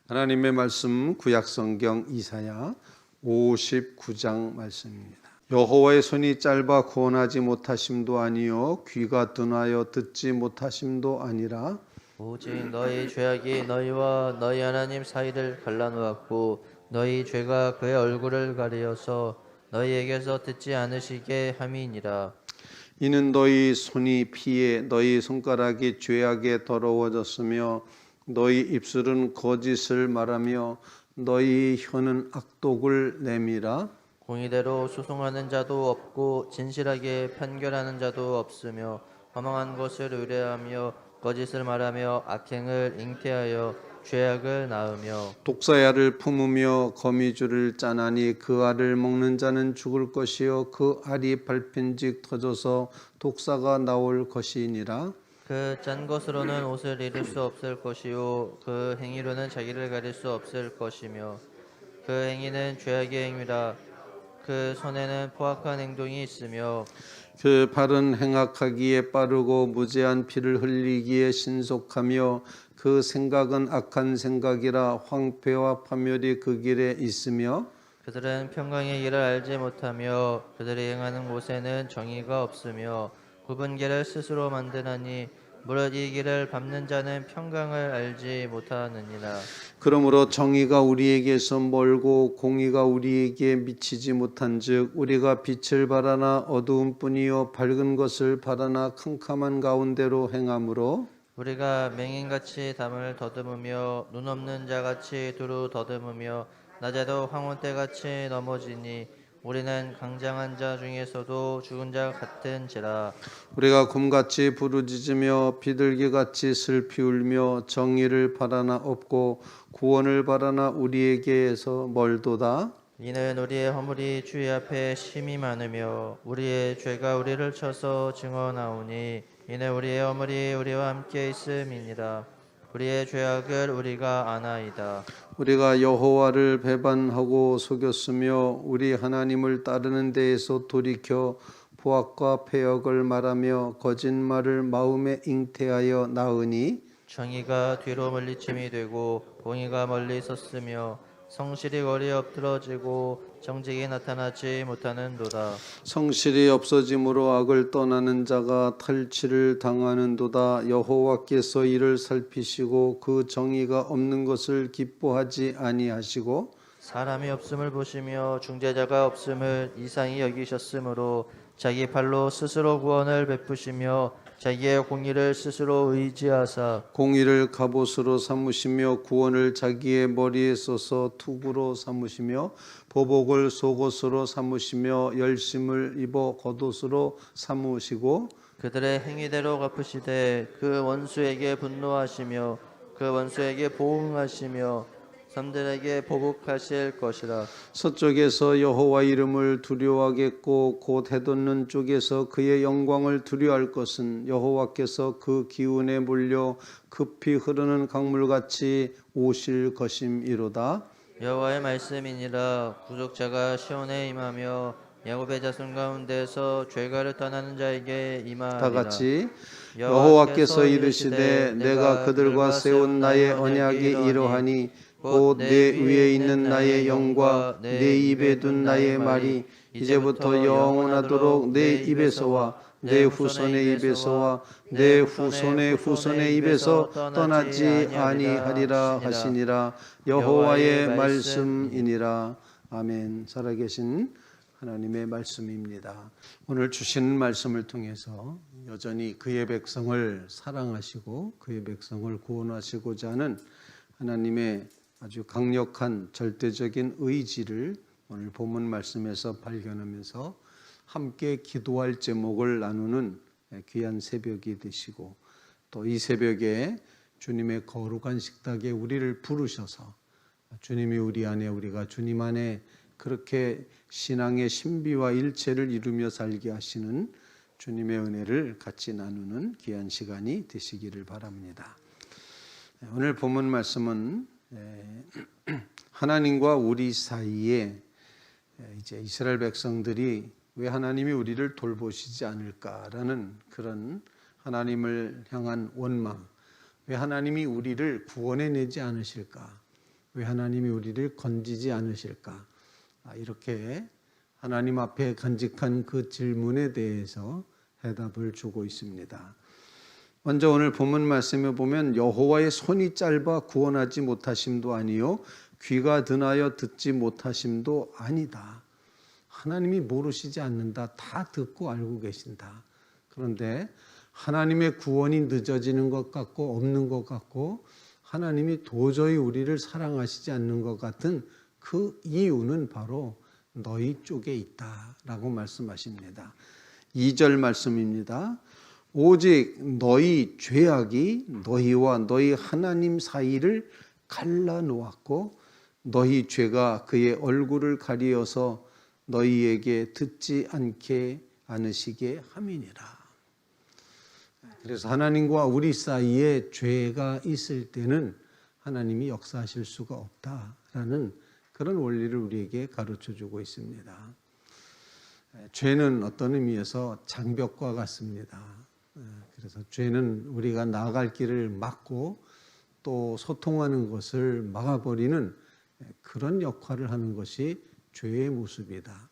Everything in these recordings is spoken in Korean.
하나님의 말씀 구약성경 이사야 59장 말씀입니다. 여호와의 손이 짧아 구원하지 못하심도 아니요 귀가 둔하여 듣지 못하심도 아니라 오직 너희 죄악이 너희와 너희 하나님 사이를 갈라놓았고 너희 죄가 그의 얼굴을 가리어서 너희에게서 듣지 않으시게 함이니라. 이는 너희 손이 피해 너희 손가락이 죄악에 더러워졌으며 너희 입술은 거짓을 말하며 너희 혀는 악독을 내밀어 공의대로 소송하는 자도 없고 진실하게 판결하는 자도 없으며 허망한 것을 의뢰하며 거짓을 말하며 악행을 잉태하여 죄악을 낳으며 독사야를 품으며 거미줄을 짜나니 그 알을 먹는 자는 죽을 것이요 그 알이 밟힌즉 터져서 독사가 나올 것이니라. 그 짠 것으로는 옷을 이룰 수 없을 것이요 그 행위로는 자기를 가릴 수 없을 것이며 그 행위는 죄악의 행위라. 그 손에는 포악한 행동이 있으며 그 발은 행악하기에 빠르고 무죄한 피를 흘리기에 신속하며 그 생각은 악한 생각이라 황폐와 파멸이 그 길에 있으며 그들은 평강의 길을 알지 못하며 그들이 행하는 곳에는 정의가 없으며 굽은 길을 스스로 만드나니 무릇 이 길을 밟는 자는 평강을 알지 못하느니라. 그러므로 정의가 우리에게서 멀고 공의가 우리에게 미치지 못한즉 우리가 빛을 바라나 어두운 뿐이요 밝은 것을 바라나 캄캄한 가운데로 행함으로 우리가 맹인같이 담을 더듬으며 눈 없는 자같이 두루 더듬으며 낮에도 황혼때같이 넘어지니 우리는 강장한 자 중에서도 죽은 자 같은지라. 우리가 곰같이 부르짖으며 비둘기같이 슬피 울며 정의를 바라나 없고 구원을 바라나 우리에게서 멀도다. 이는 우리의 허물이 주의 앞에 심히 많으며 우리의 죄가 우리를 쳐서 증언하오니 이는 우리의 허물이 우리와 함께 있음이니라. 우리의 죄악을 우리가 아나이다. 우리가 여호와를 배반하고 속였으며 우리 하나님을 따르는 데에서 돌이켜 보악과 패역을 말하며 거짓말을 마음에 잉태하여 낳으니 정의가 뒤로 물리침이 되고 공의가 멀리 섰으며 성실이 거리에 엎드러지고 정직이 나타나지 못하는도다. 성실이 없어짐으로 악을 떠나는 자가 탈취를 당하는도다. 여호와께서 이를 살피시고 그 정의가 없는 것을 기뻐하지 아니하시고 사람이 없음을 보시며 중재자가 없음을 이상히 여기셨으므로 자기 팔로 스스로 구원을 베푸시며 자기의 공의를 스스로 의지하사 공의를 갑옷으로 삼으시며 구원을 자기의 머리에 써서 투구로 삼으시며 보복을 속옷으로 삼으시며 열심을 입어 겉옷으로 삼으시고 그들의 행위대로 갚으시되 그 원수에게 분노하시며 그 원수에게 보응하시며 삼들에게 보복하실 것이라. 서쪽에서 여호와 이름을 두려워하겠고 곧 해돋는 쪽에서 그의 영광을 두려워할 것은 여호와께서 그 기운에 몰려 급히 흐르는 강물같이 오실 것임이로다. 여호와의 말씀이니라. 구속자가 시온에 임하며 야곱의 자손 가운데서 죄가를 떠나는 자에게 임하리라. 다 같이 여호와께서 이르시되 내가 그들과 세운 나의 언약이 이러하니 곧 내 위에 있는 나의 영과 내 입에 둔 나의 말이 이제부터 영원하도록 내 입에서와 내 후손의 입에서와 내 후손의 후손의 입에서 떠나지 아니하리라 하시니라. 여호와의 말씀이니라. 아멘. 살아계신 하나님의 말씀입니다. 오늘 주신 말씀을 통해서 여전히 그의 백성을 사랑하시고 그의 백성을 구원하시고자 하는 하나님의 아주 강력한 절대적인 의지를 오늘 본문 말씀에서 발견하면서 함께 기도할 제목을 나누는 귀한 새벽이 되시고 또 이 새벽에 주님의 거룩한 식탁에 우리를 부르셔서 주님이 우리 안에 우리가 주님 안에 그렇게 신앙의 신비와 일체를 이루며 살게 하시는 주님의 은혜를 같이 나누는 귀한 시간이 되시기를 바랍니다. 오늘 본문 말씀은 하나님과 우리 사이에 이제 이스라엘 백성들이 왜 하나님이 우리를 돌보시지 않을까라는 그런 하나님을 향한 원망, 왜 하나님이 우리를 구원해내지 않으실까, 왜 하나님이 우리를 건지지 않으실까? 이렇게 하나님 앞에 간직한 그 질문에 대해서 해답을 주고 있습니다. 먼저 오늘 본문 말씀에 보면 여호와의 손이 짧아 구원하지 못하심도 아니요 귀가 둔하여 듣지 못하심도 아니다. 하나님이 모르시지 않는다. 다 듣고 알고 계신다. 그런데 하나님의 구원이 늦어지는 것 같고 없는 것 같고 하나님이 도저히 우리를 사랑하시지 않는 것 같은 그 이유는 바로 너희 쪽에 있다라고 말씀하십니다. 2절 말씀입니다. 오직 너희 죄악이 너희와 너희 하나님 사이를 갈라놓았고 너희 죄가 그의 얼굴을 가리어서 너희에게 듣지 않으시게 함이니라. 그래서 하나님과 우리 사이에 죄가 있을 때는 하나님이 역사하실 수가 없다라는 그런 원리를 우리에게 가르쳐주고 있습니다. 죄는 어떤 의미에서 장벽과 같습니다. 그래서 죄는 우리가 나아갈 길을 막고 또 소통하는 것을 막아버리는 그런 역할을 하는 것이 죄의 모습이다.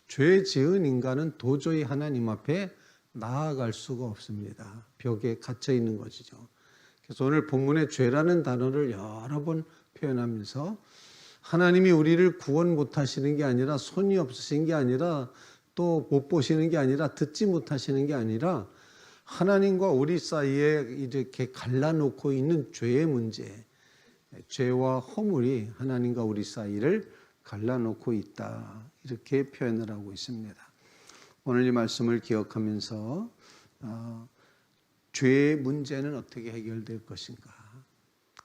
죄 지은 인간은 도저히 하나님 앞에 나아갈 수가 없습니다. 벽에 갇혀 있는 것이죠. 그래서 오늘 본문에 죄라는 단어를 여러 번 표현하면서 하나님이 우리를 구원 못하시는 게 아니라 손이 없으신 게 아니라 또 못 보시는 게 아니라 듣지 못하시는 게 아니라 하나님과 우리 사이에 이렇게 갈라놓고 있는 죄의 문제, 죄와 허물이 하나님과 우리 사이를 갈라놓고 있다. 이렇게 표현을 하고 있습니다. 오늘 이 말씀을 기억하면서 죄의 문제는 어떻게 해결될 것인가?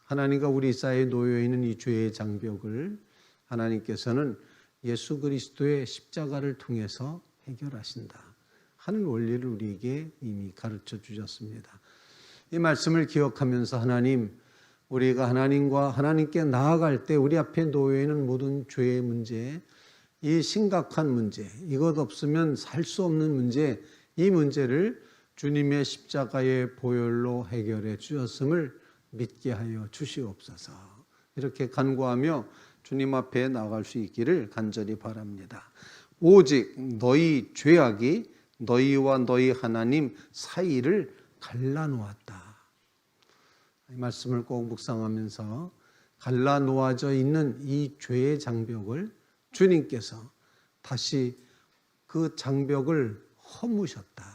하나님과 우리 사이에 놓여 있는 이 죄의 장벽을 하나님께서는 예수 그리스도의 십자가를 통해서 해결하신다 하는 원리를 우리에게 이미 가르쳐 주셨습니다. 이 말씀을 기억하면서 하나님, 우리가 하나님과 하나님께 나아갈 때 우리 앞에 놓여 있는 모든 죄의 문제, 이 심각한 문제, 이것 없으면 살 수 없는 문제, 이 문제를 주님의 십자가의 보혈로 해결해 주셨음을 믿게 하여 주시옵소서. 이렇게 간구하며 주님 앞에 나아갈 수 있기를 간절히 바랍니다. 오직 너희 죄악이 너희와 너희 하나님 사이를 갈라놓았다. 이 말씀을 꼭 묵상하면서 갈라놓아져 있는 이 죄의 장벽을 주님께서 다시 그 장벽을 허무셨다.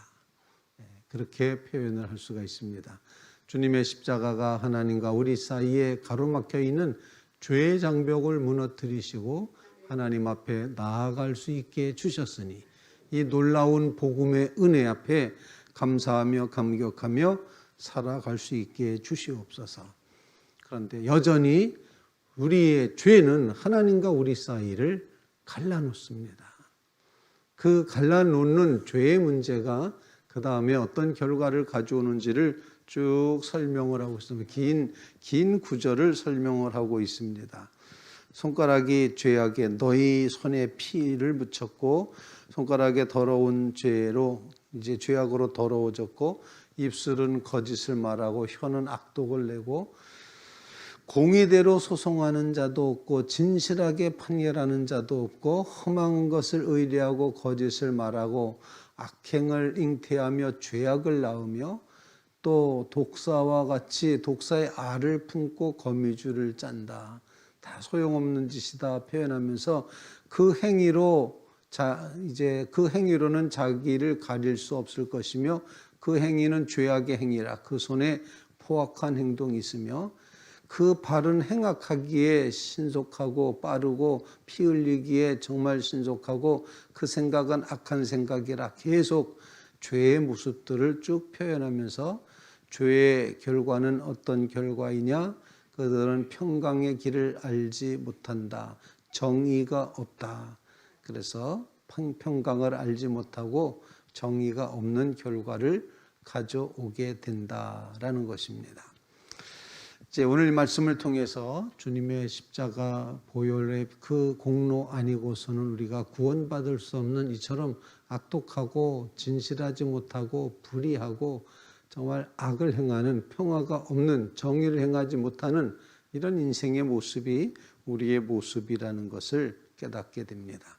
그렇게 표현을 할 수가 있습니다. 주님의 십자가가 하나님과 우리 사이에 가로막혀 있는 죄의 장벽을 무너뜨리시고 하나님 앞에 나아갈 수 있게 주셨으니 이 놀라운 복음의 은혜 앞에 감사하며 감격하며 살아갈 수 있게 주시옵소서. 그런데 여전히 우리의 죄는 하나님과 우리 사이를 갈라놓습니다. 그 갈라놓는 죄의 문제가 그 다음에 어떤 결과를 가져오는지를 쭉 설명을 하고 있습니다. 긴 구절을 설명을 하고 있습니다. 손가락이 죄악에 너희 손에 피를 묻혔고 손가락에 더러운 죄로 이제 죄악으로 더러워졌고 입술은 거짓을 말하고 혀는 악독을 내고 공의대로 소송하는 자도 없고 진실하게 판결하는 자도 없고 험한 것을 의뢰하고 거짓을 말하고 악행을 잉태하며 죄악을 낳으며 또 독사와 같이 독사의 알을 품고 거미줄을 짠다. 다 소용없는 짓이다 표현하면서 그 행위로는 자기를 가릴 수 없을 것이며 그 행위는 죄악의 행위라. 그 손에 포악한 행동이 있으며 그 발은 행악하기에 신속하고 빠르고 피 흘리기에 정말 신속하고 그 생각은 악한 생각이라. 계속 죄의 모습들을 쭉 표현하면서 죄의 결과는 어떤 결과이냐? 그들은 평강의 길을 알지 못한다. 정의가 없다. 그래서 평강을 알지 못하고 정의가 없는 결과를 가져오게 된다라는 것입니다. 이제 오늘 말씀을 통해서 주님의 십자가 보혈의 그 공로 아니고서는 우리가 구원받을 수 없는 이처럼 악독하고 진실하지 못하고 불의하고 정말 악을 행하는 평화가 없는 정의를 행하지 못하는 이런 인생의 모습이 우리의 모습이라는 것을 깨닫게 됩니다.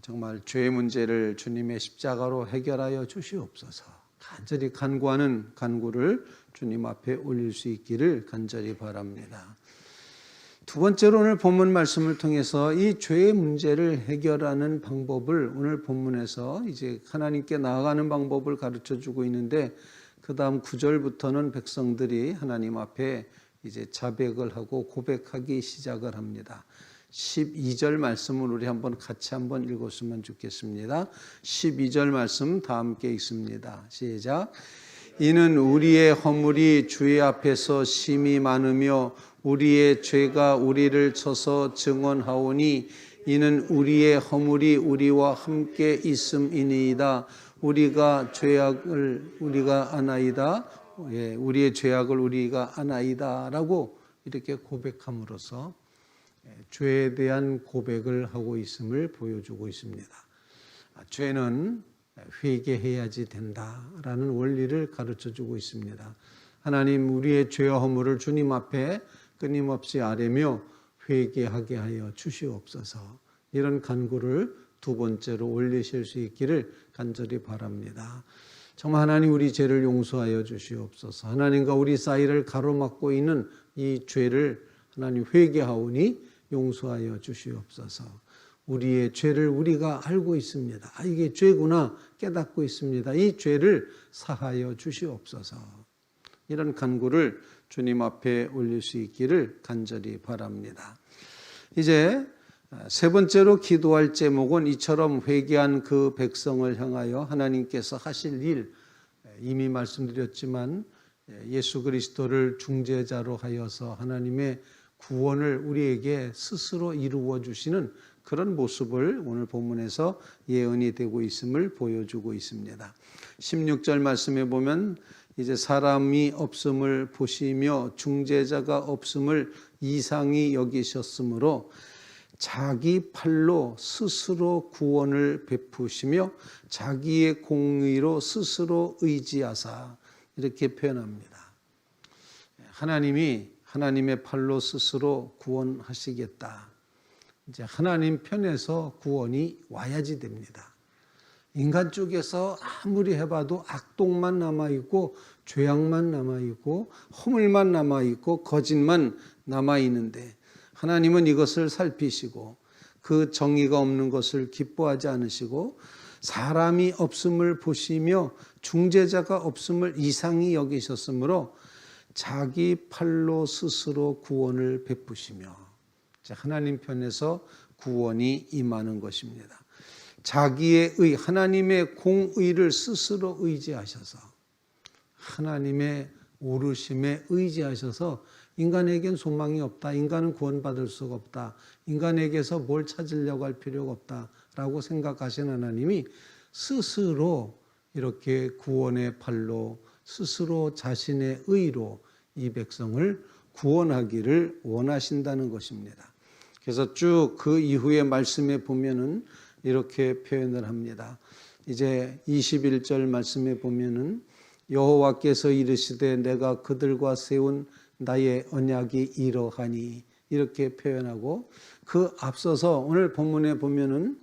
정말 죄의 문제를 주님의 십자가로 해결하여 주시옵소서. 간절히 간구하는 간구를 주님 앞에 올릴 수 있기를 간절히 바랍니다. 두 번째로 오늘 본문 말씀을 통해서 이 죄의 문제를 해결하는 방법을 오늘 본문에서 이제 하나님께 나아가는 방법을 가르쳐 주고 있는데 그 다음 9절부터는 백성들이 하나님 앞에 이제 자백을 하고 고백하기 시작을 합니다. 12절 말씀을 우리 같이 한번 읽었으면 좋겠습니다. 12절 말씀 다 함께 읽습니다. 시작. 이는 우리의 허물이 주의 앞에서 심히 많으며 우리의 죄가 우리를 쳐서 증언하오니 이는 우리의 허물이 우리와 함께 있음이니이다. 우리의 죄악을 우리가 아나이다라고 이렇게 고백함으로써 죄에 대한 고백을 하고 있음을 보여주고 있습니다. 죄는 회개해야지 된다라는 원리를 가르쳐주고 있습니다. 하나님, 우리의 죄와 허물을 주님 앞에 끊임없이 아뢰며 회개하게 하여 주시옵소서. 이런 간구를 두 번째로 올리실 수 있기를 간절히 바랍니다. 정말 하나님, 우리 죄를 용서하여 주시옵소서. 하나님과 우리 사이를 가로막고 있는 이 죄를 하나님 회개하오니 용서하여 주시옵소서. 우리의 죄를 우리가 알고 있습니다. 이게 죄구나 깨닫고 있습니다. 이 죄를 사하여 주시옵소서. 이런 간구를 주님 앞에 올릴 수 있기를 간절히 바랍니다. 이제 세 번째로 기도할 제목은 이처럼 회개한 그 백성을 향하여 하나님께서 하실 일, 이미 말씀드렸지만 예수 그리스도를 중재자로 하여서 하나님의 구원을 우리에게 스스로 이루어 주시는 그런 모습을 오늘 본문에서 예언이 되고 있음을 보여주고 있습니다. 16절 말씀에 보면 이제 사람이 없음을 보시며 중재자가 없음을 이상히 여기셨으므로 자기 팔로 스스로 구원을 베푸시며 자기의 공의로 스스로 의지하사 이렇게 표현합니다. 하나님이 하나님의 팔로 스스로 구원하시겠다. 이제 하나님 편에서 구원이 와야지 됩니다. 인간 쪽에서 아무리 해봐도 악독만 남아있고 죄악만 남아있고 허물만 남아있고 거짓만 남아있는데 하나님은 이것을 살피시고 그 정의가 없는 것을 기뻐하지 않으시고 사람이 없음을 보시며 중재자가 없음을 이상히 여기셨으므로 자기 팔로 스스로 구원을 베푸시며 하나님 편에서 구원이 임하는 것입니다. 자기의 의, 하나님의 공의를 스스로 의지하셔서 하나님의 오르심에 의지하셔서 인간에겐 소망이 없다. 인간은 구원받을 수가 없다. 인간에게서 뭘 찾으려고 할 필요가 없다라고 생각하신 하나님이 스스로 이렇게 구원의 팔로 스스로 자신의 의로 이 백성을 구원하기를 원하신다는 것입니다. 그래서 쭉 그 이후의 말씀에 보면은 이렇게 표현을 합니다. 이제 21절 말씀에 보면은 여호와께서 이르시되 내가 그들과 세운 나의 언약이 이러하니 이렇게 표현하고 그 앞서서 오늘 본문에 보면은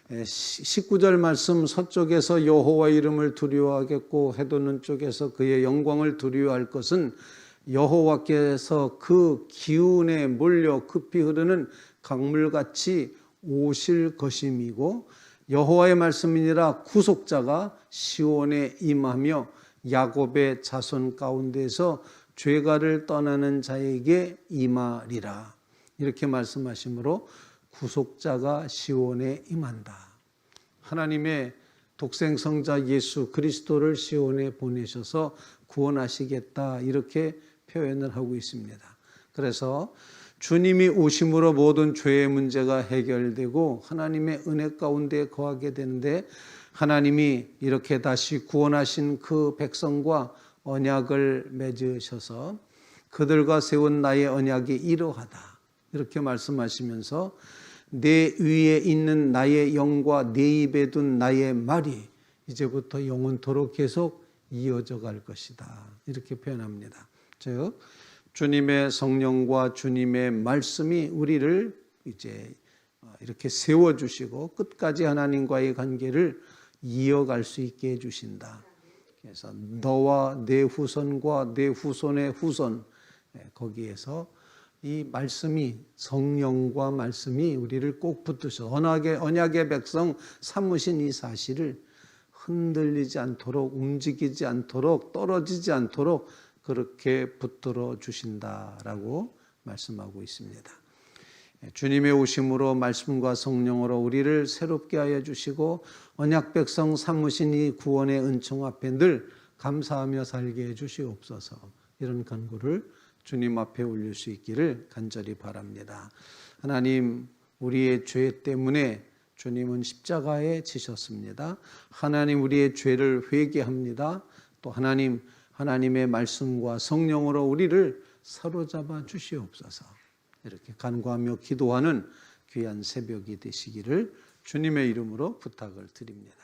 19절 말씀 서쪽에서 여호와 이름을 두려워하겠고 해돋는 쪽에서 그의 영광을 두려워할 것은 여호와께서 그 기운에 몰려 급히 흐르는 강물같이 오실 것임이고 여호와의 말씀이니라 구속자가 시온에 임하며 야곱의 자손 가운데서 죄가를 떠나는 자에게 임하리라. 이렇게 말씀하시므로 구속자가 시온에 임한다. 하나님의 독생성자 예수 그리스도를 시온에 보내셔서 구원하시겠다. 이렇게 표현을 하고 있습니다. 그래서 주님이 오심으로 모든 죄의 문제가 해결되고 하나님의 은혜 가운데 거하게 되는데 하나님이 이렇게 다시 구원하신 그 백성과 언약을 맺으셔서 그들과 세운 나의 언약이 이러하다. 이렇게 말씀하시면서 내 위에 있는 나의 영과 내 입에 둔 나의 말이 이제부터 영원토록 계속 이어져 갈 것이다. 이렇게 표현합니다. 즉 주님의 성령과 주님의 말씀이 우리를 이제 이렇게 세워주시고 끝까지 하나님과의 관계를 이어갈 수 있게 해주신다. 그래서 너와 내 후손과 내 후손의 후손, 거기에서 이 말씀이, 성령과 말씀이 우리를 꼭 붙드셔 언약의 백성 삼으신 이 사실을 흔들리지 않도록, 움직이지 않도록, 떨어지지 않도록 그렇게 붙들어 주신다라고 말씀하고 있습니다. 주님의 오심으로 말씀과 성령으로 우리를 새롭게 하여 주시고 언약 백성 삼으신 이 구원의 은총 앞에 늘 감사하며 살게 해 주시옵소서. 이런 간구를 주님 앞에 올릴 수 있기를 간절히 바랍니다. 하나님, 우리의 죄 때문에 주님은 십자가에 지셨습니다. 하나님, 우리의 죄를 회개합니다. 또 하나님의 말씀과 성령으로 우리를 사로잡아 주시옵소서. 이렇게 간구하며 기도하는 귀한 새벽이 되시기를 주님의 이름으로 부탁을 드립니다.